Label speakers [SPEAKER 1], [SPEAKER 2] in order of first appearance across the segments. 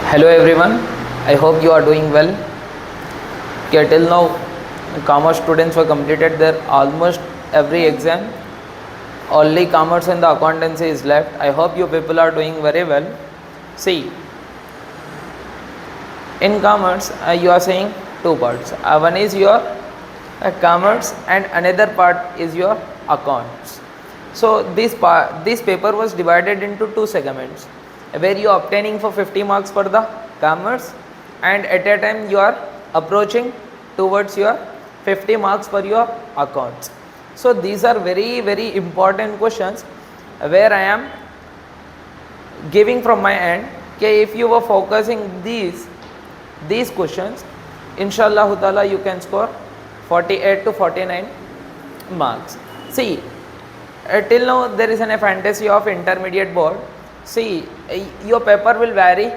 [SPEAKER 1] Hello everyone, I hope you are doing well. Okay, till now, commerce students were completed their almost every exam. Only commerce and the accountancy is left. I hope you people are doing very well. See, in commerce, you are saying two parts. One is your commerce and another part is your accounts. So this paper was divided into two segments, where you are obtaining for 50 marks for the commerce, and at a time you are approaching towards your 50 marks for your accounts. So these are very important questions where I am giving from my end. Okay, if you were focusing these questions, inshallah ta'ala you can score 48 to 49 marks. See, till now there is a fantasy of intermediate board. See, your paper will vary,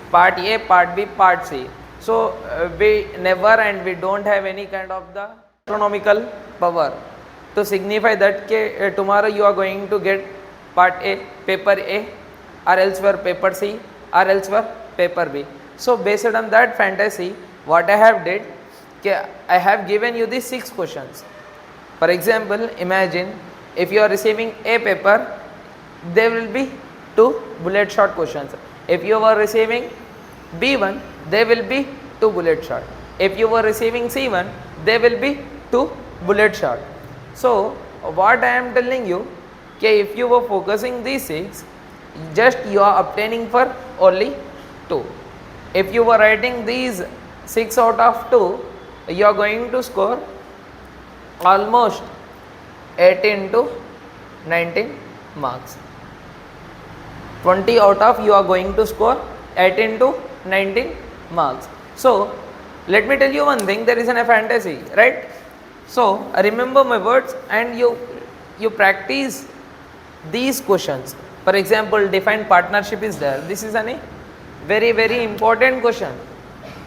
[SPEAKER 1] part A, part B, part C. So we never and we don't have any kind of the astronomical power to signify that tomorrow you are going to get part A, paper A, or elsewhere paper C, or elsewhere paper B. So based on that fantasy, what I have did, I have given you these 6 questions. For example, imagine if you are receiving A paper, there will be 2 bullet short questions. If you were receiving B1, there will be 2 bullet short. If you were receiving C1, there will be 2 bullet short. So what I am telling you, if you were focusing these 6, just you are obtaining for only 2. If you were writing these 6 out of 2, you are going to score almost 18 to 19 marks. 20 out of you are going to score 18 to 19 marks. So let me tell you one thing, there is a fantasy, right? So remember my words and you practice these questions. For example, defined partnership is there. This is a very important question.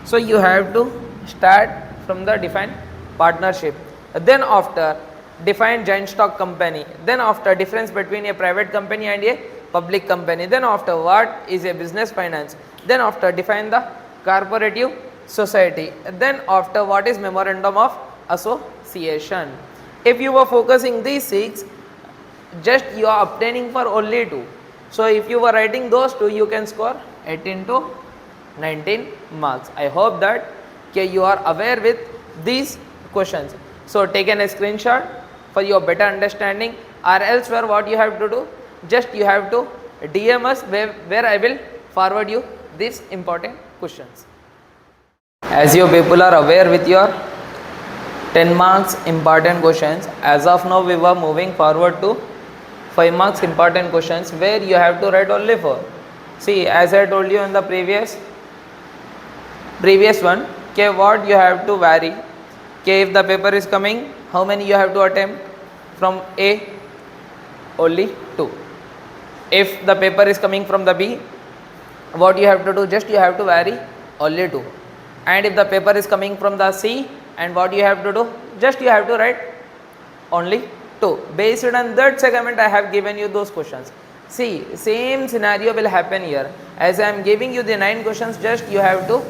[SPEAKER 1] So you have to start from the defined partnership. Then after define joint stock company. Then after difference between a private company and a public company. Then after what is a business finance. Then after define the corporative society. Then after what is memorandum of association. If you were focusing these 6, just you are obtaining for only 2. So if you were writing those 2, you can score 18 to 19 marks. I hope that you are aware with these questions. So take a screenshot for your better understanding, or elsewhere what you have to do, just you have to DM us where I will forward you these important questions. As you people are aware with your 10 marks important questions, as of now we were moving forward to 5 marks important questions where you have to write only 4. See, as I told you in the previous one, what you have to vary. If the paper is coming, how many you have to attempt? From A, only 2. If the paper is coming from the B, what you have to do? Just you have to vary only 2. And if the paper is coming from the C, and what you have to do? Just you have to write only 2. Based on that segment, I have given you those questions. See, same scenario will happen here. As I am giving you the 9 questions, just you have to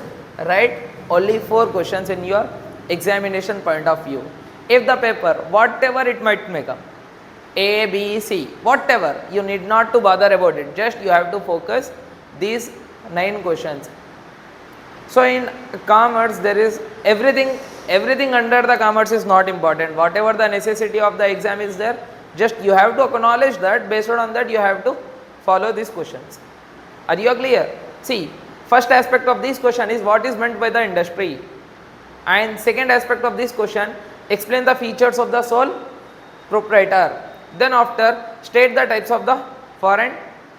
[SPEAKER 1] write only 4 questions in your examination point of view. If the paper, whatever it might make up, A, B, C, whatever, you need not to bother about it. Just you have to focus these 9 questions. So in commerce, there is everything under the commerce is not important. Whatever the necessity of the exam is there, just you have to acknowledge that. Based on that, you have to follow these questions. Are you clear? See, first aspect of this question is what is meant by the industry, and second aspect of this question, explain the features of the sole proprietor. Then after, state the types of the foreign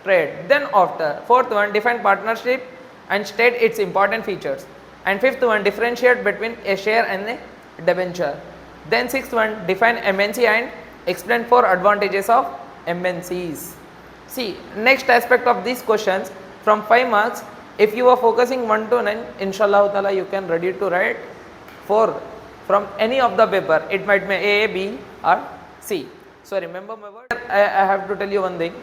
[SPEAKER 1] trade. Then after, fourth one, define partnership and state its important features. And fifth one, differentiate between a share and a debenture. Then sixth one, define MNC and explain 4 advantages of MNCs. See, next aspect of these questions from 5 marks, if you are focusing 1 to 9, inshallah ta'ala you can ready to write 4 from any of the paper. It might be A, B or C. So remember my word, I have to tell you one thing.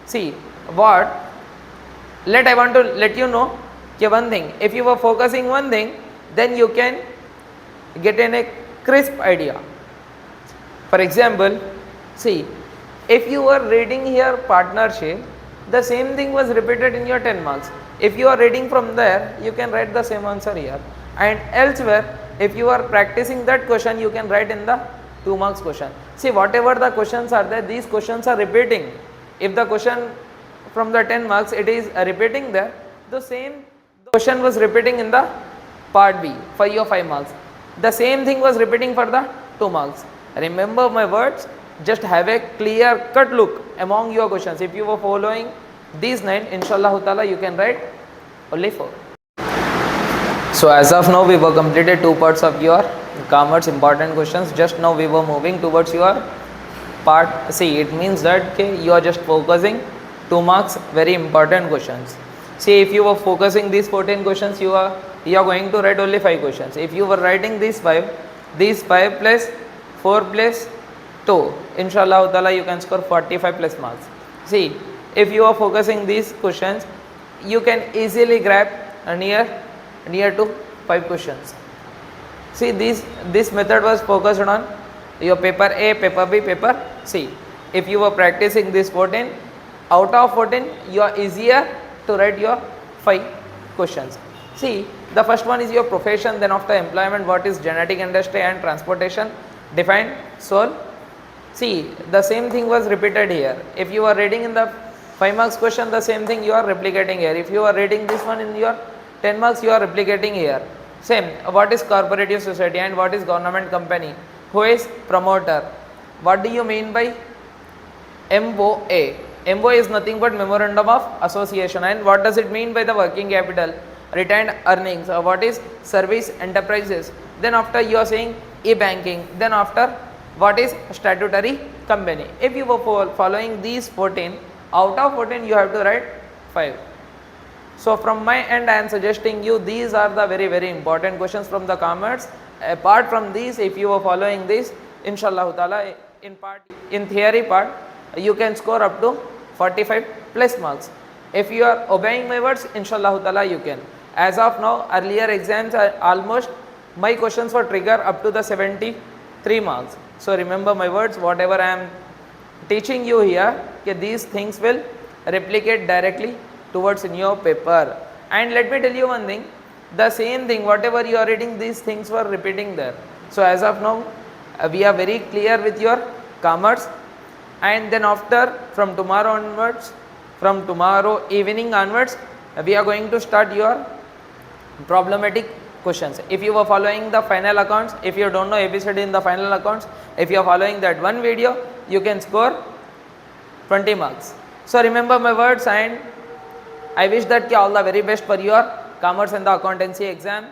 [SPEAKER 1] See, I want to let you know, one thing. If you were focusing one thing, then you can get in a crisp idea. For example, see, if you were reading here partnership, the same thing was repeated in your 10 marks. If you are reading from there, you can write the same answer here. And elsewhere, if you are practicing that question, you can write in the 2 marks question. See, whatever the questions are there, these questions are repeating. If the question from the 10 marks, it is repeating there, the same question was repeating in the part B for your 5 marks. The same thing was repeating for the 2 marks. Remember my words, just have a clear cut look among your questions. If you were following these 9, inshallah ta'ala, you can write only 4. So as of now, we were completed 2 parts of your commerce important questions. Just now we were moving towards your part C. It means that you are just focusing 2 marks very important questions. See, if you were focusing these 14 questions, you are going to write only 5 questions. If you were writing these 5 plus 4 plus 2, inshallah ta'ala, you can score 45 plus marks. See, if you are focusing these questions, you can easily grab near to 5 questions. See, this method was focused on your paper A, paper B, paper C. If you were practicing this 14, out of 14, you are easier to write your 5 questions. See, the first one is your profession, then after employment, what is genetic industry and transportation, define, solve. See, the same thing was repeated here. If you are reading in the 5 marks question, the same thing you are replicating here. If you are reading this one in your 10 marks, you are replicating here. Same, what is cooperative society and what is government company? Who is promoter? What do you mean by MOA? MOA is nothing but memorandum of association. And what does it mean by the working capital? Retained earnings. What is service enterprises? Then after you are saying e-banking. Then after what is statutory company? If you were following these 14, out of 14 you have to write 5. So from my end, I am suggesting you these are the very important questions from the commerce. Apart from these, if you are following this, inshallah ta'ala, in theory part, you can score up to 45 plus marks. If you are obeying my words, inshallah ta'ala, you can. As of now, earlier exams are almost, my questions were trigger up to the 73 marks. So remember my words, whatever I am teaching you here, these things will replicate directly towards in your paper. And let me tell you one thing, the same thing whatever you are reading, these things were repeating there. So as of now, we are very clear with your commerce. And then after, from tomorrow onwards, from tomorrow evening onwards, we are going to start your problematic questions. If you were following the final accounts, if you don't know ABCD in the final accounts, if you are following that one video, you can score 20 marks. So remember my words, and I wish that all the very best for your commerce and the accountancy exam.